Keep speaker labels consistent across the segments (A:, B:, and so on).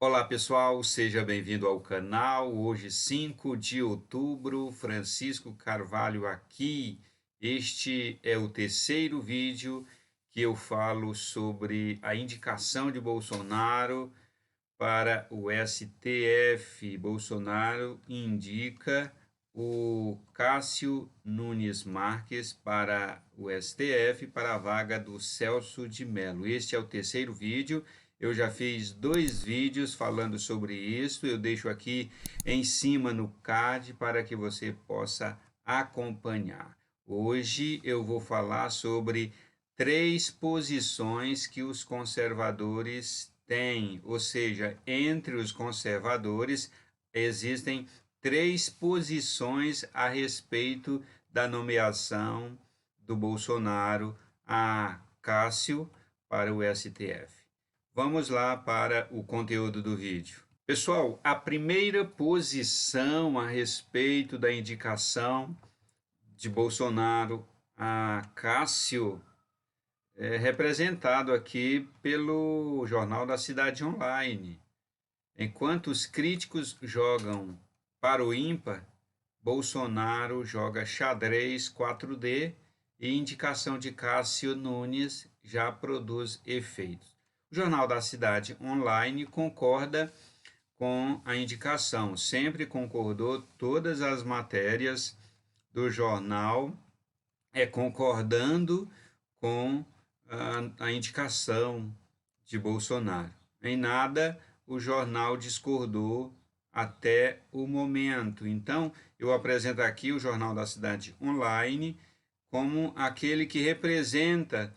A: Olá pessoal, seja bem-vindo ao canal. Hoje, 5 de outubro, Francisco Carvalho aqui. Este é o terceiro vídeo que eu falo sobre a indicação de Bolsonaro para o STF. Bolsonaro indica o Cássio Nunes Marques para o STF para a vaga do Celso de Mello. Este é o terceiro vídeo. Eu já fiz 2 vídeos falando sobre isso. Eu deixo aqui em cima no card para que você possa acompanhar. Hoje eu vou falar sobre 3 posições que os conservadores têm, ou seja, entre os conservadores existem 3 posições a respeito da nomeação do Bolsonaro a Cássio para o STF. Vamos lá para o conteúdo do vídeo. Pessoal, a primeira posição a respeito da indicação de Bolsonaro a Cássio é representado aqui pelo Jornal da Cidade Online. Enquanto os críticos jogam para o ímpar, Bolsonaro joga xadrez 4D e indicação de Cássio Nunes já produz efeitos. O Jornal da Cidade Online concorda com a indicação, sempre concordou, todas as matérias do jornal concordando com a indicação de Bolsonaro. Em nada o jornal discordou até o momento. Então, eu apresento aqui o Jornal da Cidade Online como aquele que representa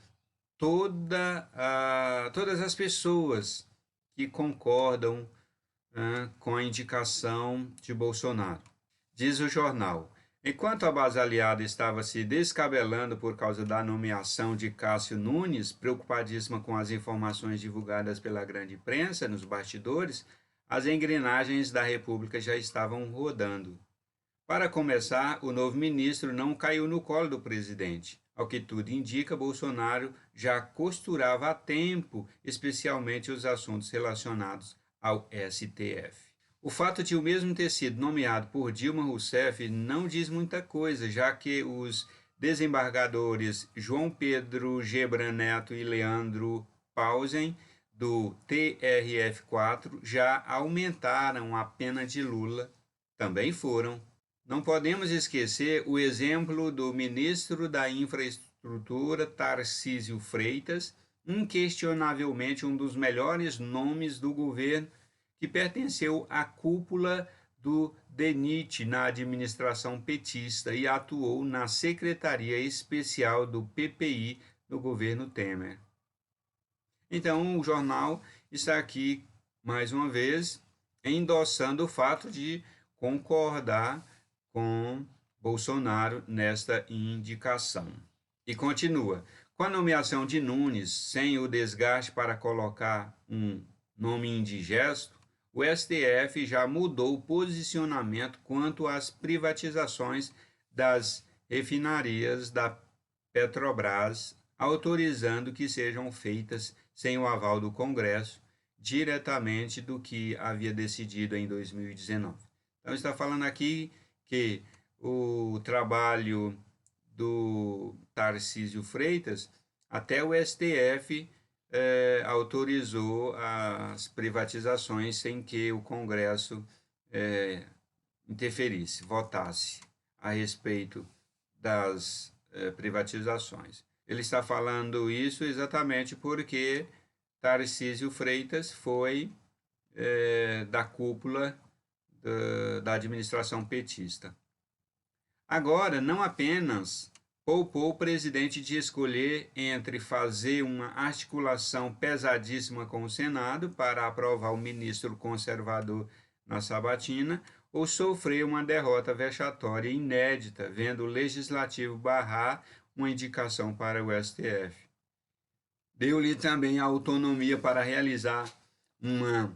A: todas as pessoas que concordam com a indicação de Bolsonaro. Diz o jornal: enquanto a base aliada estava se descabelando por causa da nomeação de Cássio Nunes, preocupadíssima com as informações divulgadas pela grande imprensa nos bastidores, as engrenagens da República já estavam rodando. Para começar, o novo ministro não caiu no colo do presidente. Ao que tudo indica, Bolsonaro já costurava há tempo, especialmente os assuntos relacionados ao STF. O fato de o mesmo ter sido nomeado por Dilma Rousseff não diz muita coisa, já que os desembargadores João Pedro Gebran Neto e Leandro Pauzem, do TRF4, já aumentaram a pena de Lula, também foram. Não podemos esquecer o exemplo do ministro da Infraestrutura, Tarcísio Freitas, inquestionavelmente um dos melhores nomes do governo, que pertenceu à cúpula do DENIT na administração petista e atuou na Secretaria Especial do PPI no governo Temer. Então, o jornal está aqui, mais uma vez, endossando o fato de concordar com Bolsonaro nesta indicação. E continua: com a nomeação de Nunes, sem o desgaste para colocar um nome indigesto, o STF já mudou o posicionamento quanto às privatizações das refinarias da Petrobras, autorizando que sejam feitas sem o aval do Congresso, diretamente do que havia decidido em 2019. Então, está falando aqui que o trabalho do Tarcísio Freitas, até o STF autorizou as privatizações sem que o Congresso interferisse, votasse a respeito das privatizações. Ele está falando isso exatamente porque Tarcísio Freitas foi da cúpula da administração petista. Agora, não apenas poupou o presidente de escolher entre fazer uma articulação pesadíssima com o Senado para aprovar o ministro conservador na sabatina, ou sofrer uma derrota vexatória inédita, vendo o legislativo barrar uma indicação para o STF. Deu-lhe também a autonomia para realizar uma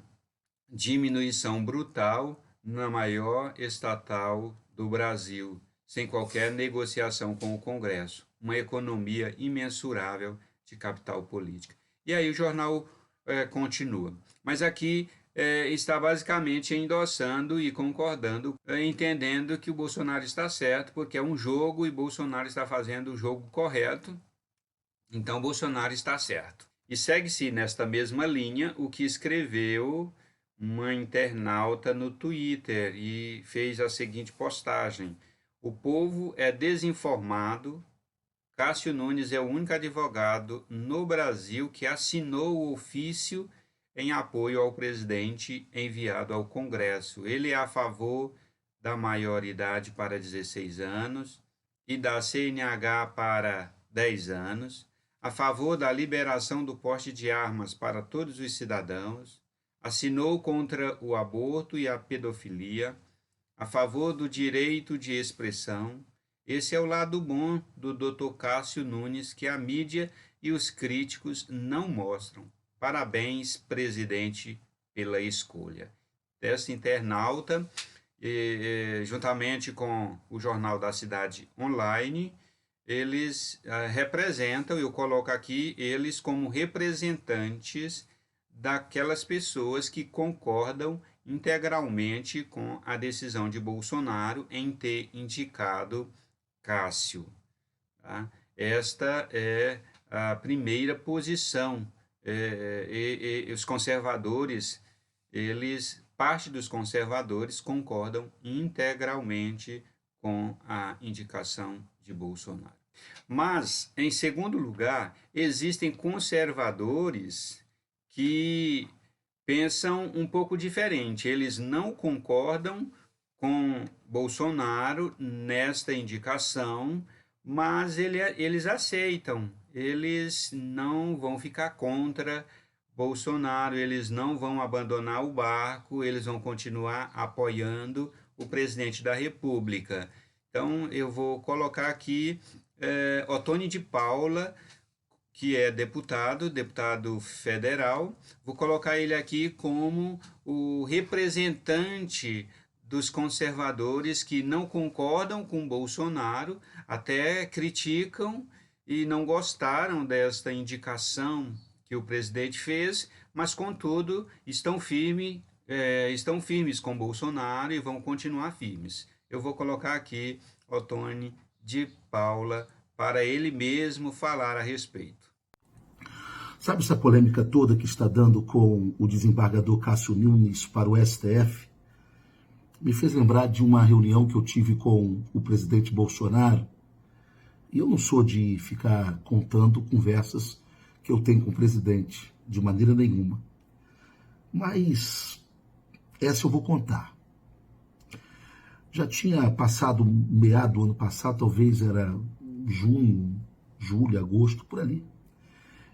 A: diminuição brutal na maior estatal do Brasil, sem qualquer negociação com o Congresso, uma economia imensurável de capital político. E aí o jornal continua. Mas aqui está basicamente endossando e concordando, entendendo que o Bolsonaro está certo, porque é um jogo e Bolsonaro está fazendo o jogo correto, então Bolsonaro está certo. E segue-se nesta mesma linha o que escreveu uma internauta no Twitter e fez a seguinte postagem: o povo é desinformado. Cássio Nunes é o único advogado no Brasil que assinou o ofício em apoio ao presidente enviado ao Congresso. Ele é a favor da maioridade para 16 anos e da CNH para 10 anos, a favor da liberação do porte de armas para todos os cidadãos, assinou contra o aborto e a pedofilia, a favor do direito de expressão. Esse é o lado bom do Dr. Cássio Nunes, que a mídia e os críticos não mostram. Parabéns, presidente, pela escolha. Desta internauta, juntamente com o Jornal da Cidade Online, eles representam, eu coloco aqui, eles como representantes daquelas pessoas que concordam integralmente com a decisão de Bolsonaro em ter indicado Cássio. Tá? Esta é a primeira posição. Os conservadores, parte dos conservadores concordam integralmente com a indicação de Bolsonaro. Mas, em segundo lugar, existem conservadores que pensam um pouco diferente. Eles não concordam com Bolsonaro nesta indicação, mas eles aceitam. Eles não vão ficar contra Bolsonaro, eles não vão abandonar o barco, eles vão continuar apoiando o presidente da República. Então, eu vou colocar aqui Ottoni de Paula, que é deputado federal. Vou colocar ele aqui como o representante dos conservadores que não concordam com Bolsonaro, até criticam e não gostaram desta indicação que o presidente fez, mas, contudo, estão firmes com Bolsonaro e vão continuar firmes. Eu vou colocar aqui Ottoni de Paula para ele mesmo falar a respeito.
B: Sabe essa polêmica toda que está dando com o desembargador Cássio Nunes para o STF? Me fez lembrar de uma reunião que eu tive com o presidente Bolsonaro. E eu não sou de ficar contando conversas que eu tenho com o presidente, de maneira nenhuma. Mas essa eu vou contar. Já tinha passado meado do ano passado, talvez era junho, julho, agosto, por ali.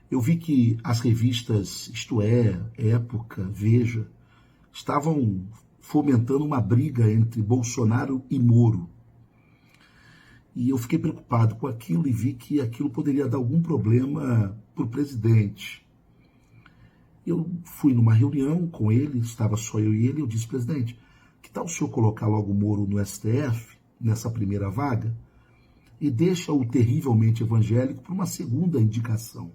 B: Eu vi que as revistas Isto É, Época, Veja, estavam fomentando uma briga entre Bolsonaro e Moro. E eu fiquei preocupado com aquilo e vi que aquilo poderia dar algum problema para o presidente. Eu fui numa reunião com ele, estava só eu e ele, eu disse: presidente, que tal o senhor colocar logo o Moro no STF, nessa primeira vaga, e deixa o terrivelmente evangélico para uma segunda indicação?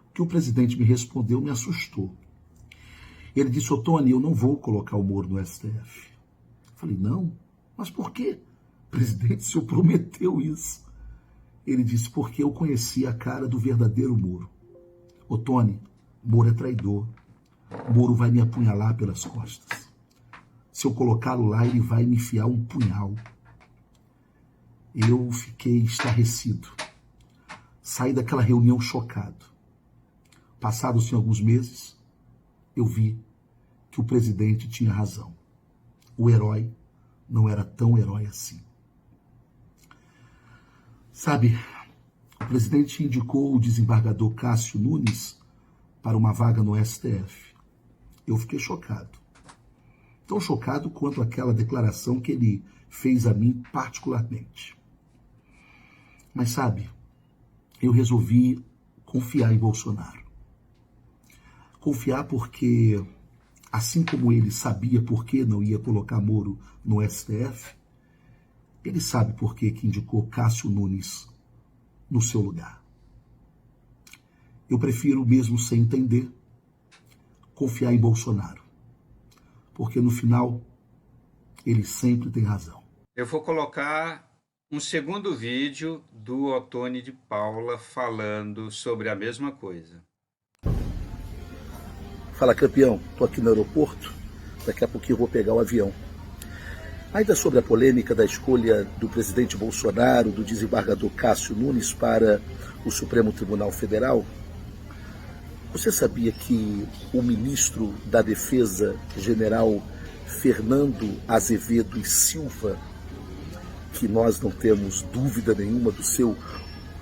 B: O que o presidente me respondeu me assustou. Ele disse: Ottoni, eu não vou colocar o Moro no STF. Eu falei: não, mas por quê? Presidente, o senhor prometeu isso. Ele disse: porque eu conheci a cara do verdadeiro Moro. Ottoni, Moro é traidor. Moro vai me apunhalar pelas costas. Se eu colocá-lo lá, ele vai me enfiar um punhal. Eu fiquei estarrecido. Saí daquela reunião chocado. Passados alguns meses, eu vi que o presidente tinha razão. O herói não era tão herói assim. Sabe, o presidente indicou o desembargador Cássio Nunes para uma vaga no STF. Eu fiquei chocado. Tão chocado quanto aquela declaração que ele fez a mim particularmente. Mas sabe, eu resolvi confiar em Bolsonaro. Confiar porque, assim como ele sabia por que não ia colocar Moro no STF, ele sabe por que indicou Cássio Nunes no seu lugar. Eu prefiro, mesmo sem entender, confiar em Bolsonaro, porque no final ele sempre tem razão.
A: Eu vou colocar um segundo vídeo do Ottoni de Paula falando sobre a mesma coisa.
B: Fala, campeão, estou aqui no aeroporto, daqui a pouquinho eu vou pegar o avião. Ainda sobre a polêmica da escolha do presidente Bolsonaro, do desembargador Cássio Nunes para o Supremo Tribunal Federal, você sabia que o ministro da Defesa, general Fernando Azevedo e Silva, que nós não temos dúvida nenhuma do seu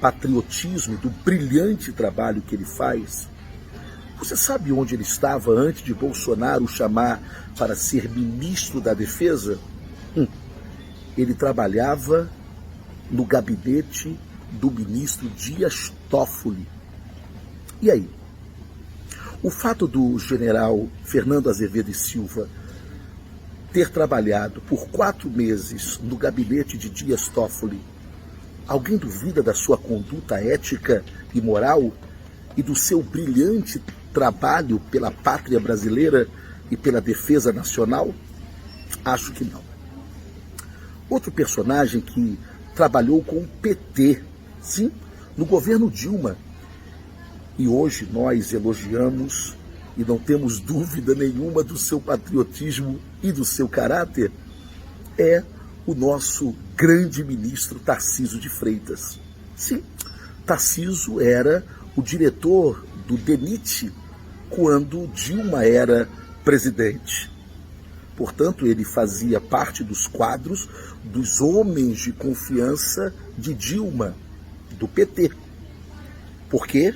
B: patriotismo e do brilhante trabalho que ele faz, você sabe onde ele estava antes de Bolsonaro o chamar para ser ministro da Defesa? Ele trabalhava no gabinete do ministro Dias Toffoli. E aí? O fato do general Fernando Azevedo e Silva ter trabalhado por 4 meses no gabinete de Dias Toffoli, alguém duvida da sua conduta ética e moral e do seu brilhante trabalho pela pátria brasileira e pela defesa nacional? Acho que não. Outro personagem que trabalhou com o PT, sim, no governo Dilma, e hoje nós elogiamos e não temos dúvida nenhuma do seu patriotismo e do seu caráter, é o nosso grande ministro Tarcísio de Freitas. Sim, Tarcísio era o diretor do DENIT quando Dilma era presidente. Portanto, ele fazia parte dos quadros dos homens de confiança de Dilma, do PT. Por quê?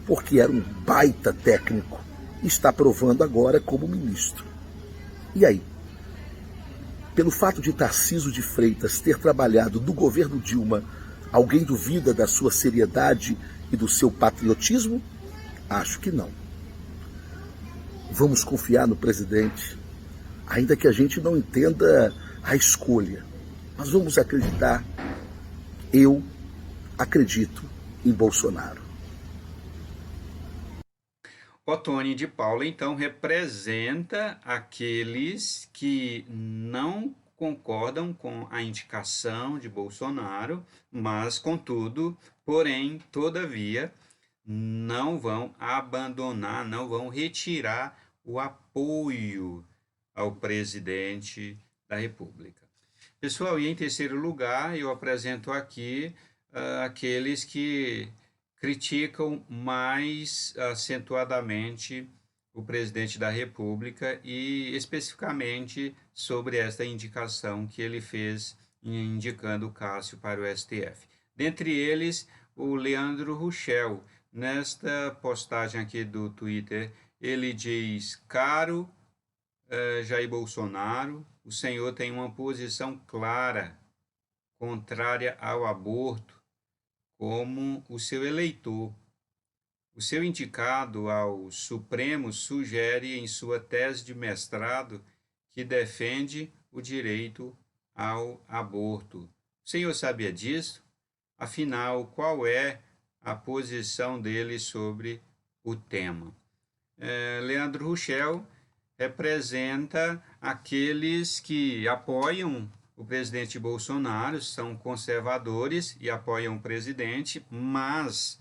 B: Porque era um baita técnico e está provando agora como ministro. E aí? Pelo fato de Tarcísio de Freitas ter trabalhado no governo Dilma, alguém duvida da sua seriedade e do seu patriotismo? Acho que não. Vamos confiar no presidente, ainda que a gente não entenda a escolha. Mas vamos acreditar. Eu acredito em Bolsonaro.
A: Ottoni de Paula, então, representa aqueles que não concordam com a indicação de Bolsonaro, mas, contudo, porém, todavia, não vão abandonar, não vão retirar o apoio ao presidente da República. Pessoal, e em terceiro lugar, eu apresento aqui aqueles que criticam mais acentuadamente o presidente da República e especificamente sobre esta indicação que ele fez indicando o Cássio para o STF. Dentre eles, o Leandro Ruschel. Nesta postagem aqui do Twitter, ele diz: caro Jair Bolsonaro, o senhor tem uma posição clara, contrária ao aborto, como o seu eleitor. O seu indicado ao Supremo sugere em sua tese de mestrado que defende o direito ao aborto. O senhor sabia disso? Afinal, qual é a posição dele sobre o tema? Leandro Ruschel representa aqueles que apoiam o presidente Bolsonaro, são conservadores e apoiam o presidente, mas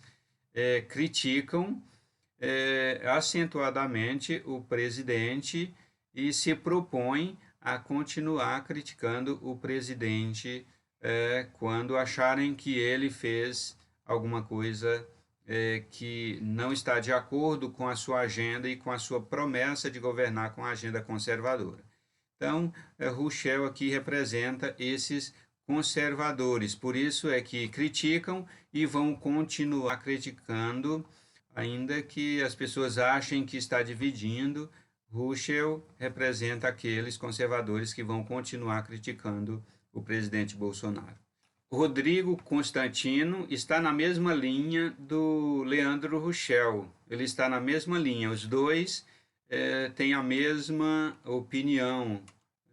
A: criticam acentuadamente o presidente e se propõem a continuar criticando o presidente quando acharem que ele fez alguma coisa que não está de acordo com a sua agenda e com a sua promessa de governar com a agenda conservadora. Então, Ruschel aqui representa esses conservadores, por isso é que criticam e vão continuar criticando, ainda que as pessoas achem que está dividindo. Ruschel representa aqueles conservadores que vão continuar criticando o presidente Bolsonaro. Rodrigo Constantino está na mesma linha do Leandro Ruschel, ele está na mesma linha, os dois têm a mesma opinião,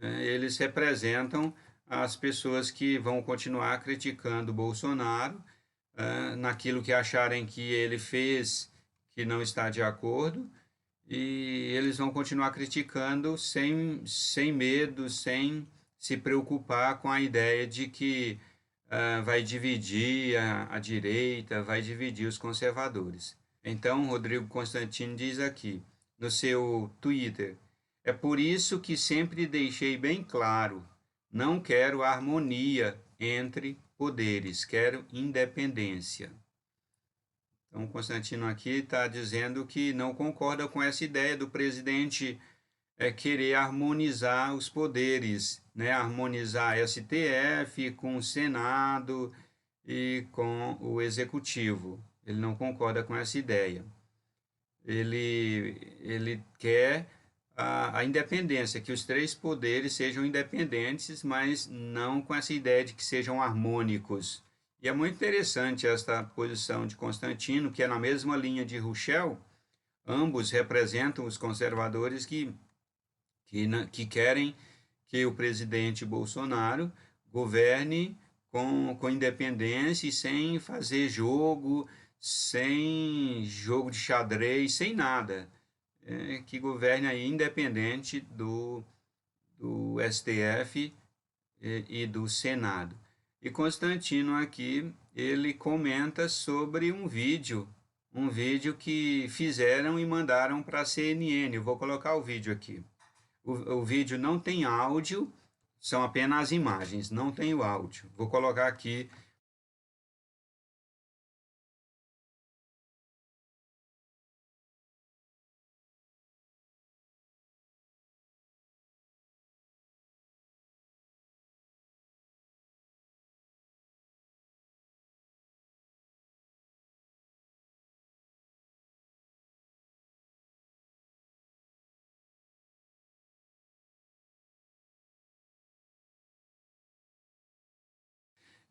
A: eles representam as pessoas que vão continuar criticando Bolsonaro naquilo que acharem que ele fez que não está de acordo e eles vão continuar criticando sem medo, sem se preocupar com a ideia de que vai dividir a direita, vai dividir os conservadores. Então, Rodrigo Constantino diz aqui no seu Twitter: é por isso que sempre deixei bem claro, não quero harmonia entre poderes, quero independência. Então, Constantino aqui está dizendo que não concorda com essa ideia do presidente querer harmonizar os poderes, né? Harmonizar STF com o Senado e com o Executivo. Ele não concorda com essa ideia. Ele quer a independência, que os três poderes sejam independentes, mas não com essa ideia de que sejam harmônicos. E é muito interessante esta posição de Constantino, que é na mesma linha de Russell. Ambos representam os conservadores que querem que o presidente Bolsonaro governe com independência e sem fazer sem jogo de xadrez, sem nada. Que governe aí independente do STF e do Senado. E Constantino aqui, ele comenta sobre um vídeo que fizeram e mandaram para a CNN. Eu vou colocar o vídeo aqui. O vídeo não tem áudio, são apenas imagens, não tem o áudio. Vou colocar aqui.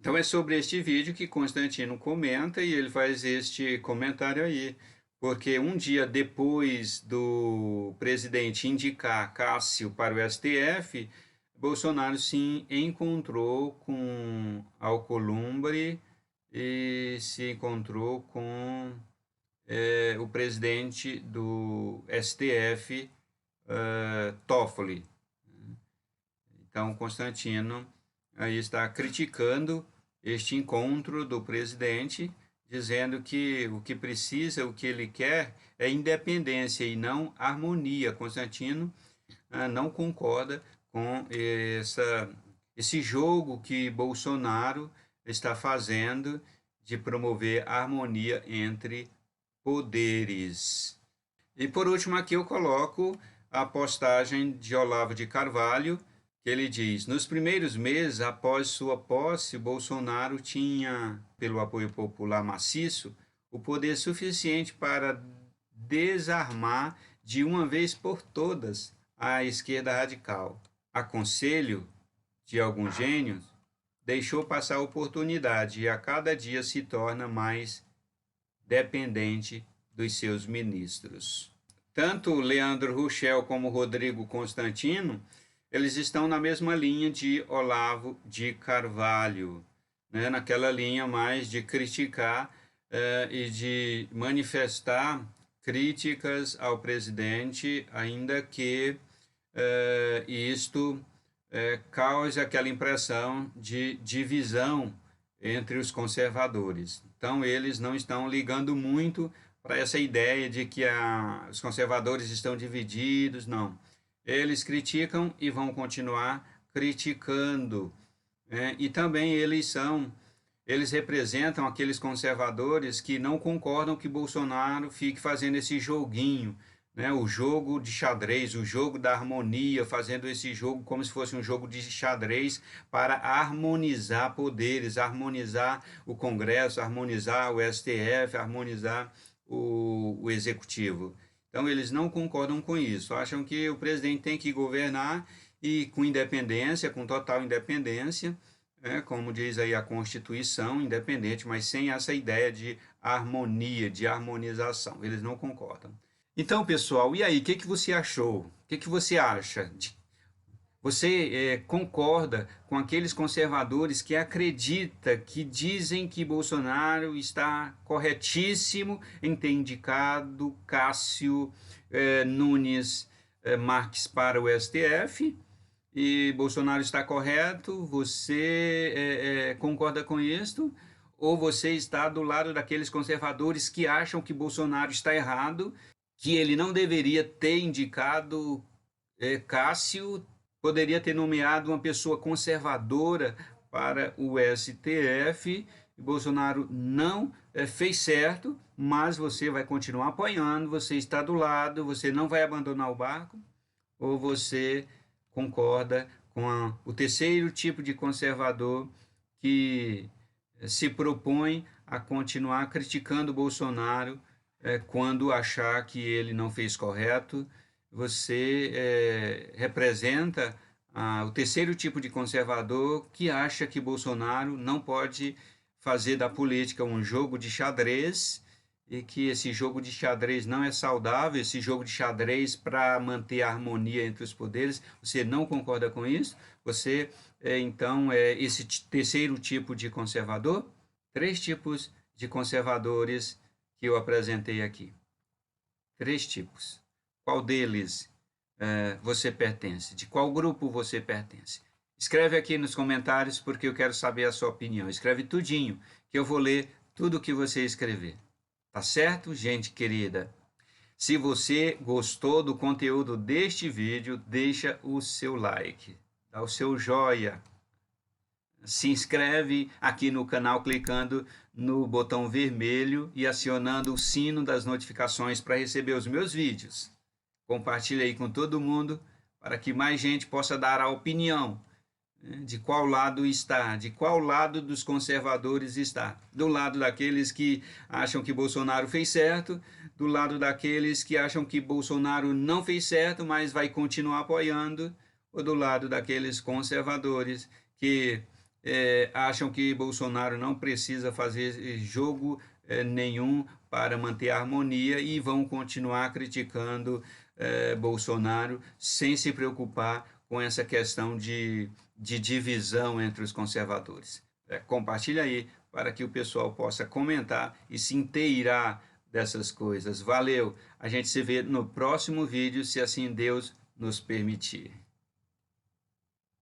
A: Então é sobre este vídeo que Constantino comenta e ele faz este comentário aí, porque um dia depois do presidente indicar Cássio para o STF, Bolsonaro se encontrou com Alcolumbre e se encontrou com o presidente do STF, Toffoli. Então, Constantino aí está criticando este encontro do presidente, dizendo que o que precisa, o que ele quer é independência e não harmonia. Constantino não concorda com esse jogo que Bolsonaro está fazendo de promover harmonia entre poderes. E por último aqui eu coloco a postagem de Olavo de Carvalho, que ele diz: nos primeiros meses após sua posse, Bolsonaro tinha, pelo apoio popular maciço, o poder suficiente para desarmar de uma vez por todas a esquerda radical. A conselho de alguns gênios, deixou passar a oportunidade e a cada dia se torna mais dependente dos seus ministros. Tanto Leandro Russell como Rodrigo Constantino, eles estão na mesma linha de Olavo de Carvalho, né? Naquela linha mais de criticar e de manifestar críticas ao presidente, ainda que isto cause aquela impressão de divisão entre os conservadores. Então, eles não estão ligando muito para essa ideia de que os conservadores estão divididos, não. Eles criticam e vão continuar criticando. E também eles representam aqueles conservadores que não concordam que Bolsonaro fique fazendo esse joguinho, né? O jogo de xadrez, o jogo da harmonia, fazendo esse jogo como se fosse um jogo de xadrez para harmonizar poderes, harmonizar o Congresso, harmonizar o STF, harmonizar o Executivo. Então, eles não concordam com isso, acham que o presidente tem que governar e com independência, com total independência, como diz aí a Constituição, independente, mas sem essa ideia de harmonia, de harmonização. Eles não concordam. Então, pessoal, e aí, o que você achou? O que você acha Você concorda com aqueles conservadores que acreditam, que dizem que Bolsonaro está corretíssimo em ter indicado Cássio Nunes Marques para o STF? E Bolsonaro está correto? Você concorda com isso? Ou você está do lado daqueles conservadores que acham que Bolsonaro está errado, que ele não deveria ter indicado Cássio, poderia ter nomeado uma pessoa conservadora para o STF, e Bolsonaro não fez certo, mas você vai continuar apoiando, você está do lado, você não vai abandonar o barco? Ou você concorda com o terceiro tipo de conservador que se propõe a continuar criticando Bolsonaro quando achar que ele não fez correto? Você representa o terceiro tipo de conservador que acha que Bolsonaro não pode fazer da política um jogo de xadrez e que esse jogo de xadrez não é saudável, esse jogo de xadrez para manter a harmonia entre os poderes. Você não concorda com isso? Você, então, é esse terceiro tipo de conservador? 3 tipos de conservadores que eu apresentei aqui. 3 tipos. Qual deles você pertence? De qual grupo você pertence? Escreve aqui nos comentários porque eu quero saber a sua opinião. Escreve tudinho, que eu vou ler tudo que você escrever. Tá certo, gente querida? Se você gostou do conteúdo deste vídeo, deixa o seu like, dá o seu joia. Se inscreve aqui no canal clicando no botão vermelho e acionando o sino das notificações para receber os meus vídeos. Compartilhe aí com todo mundo para que mais gente possa dar a opinião de qual lado está, de qual lado dos conservadores está. Do lado daqueles que acham que Bolsonaro fez certo, do lado daqueles que acham que Bolsonaro não fez certo, mas vai continuar apoiando, ou do lado daqueles conservadores que acham que Bolsonaro não precisa fazer jogo nenhum para manter a harmonia e vão continuar criticando Bolsonaro sem se preocupar com essa questão de divisão entre os conservadores. Compartilha aí para que o pessoal possa comentar e se inteirar dessas coisas. Valeu! A gente se vê no próximo vídeo, se assim Deus nos permitir.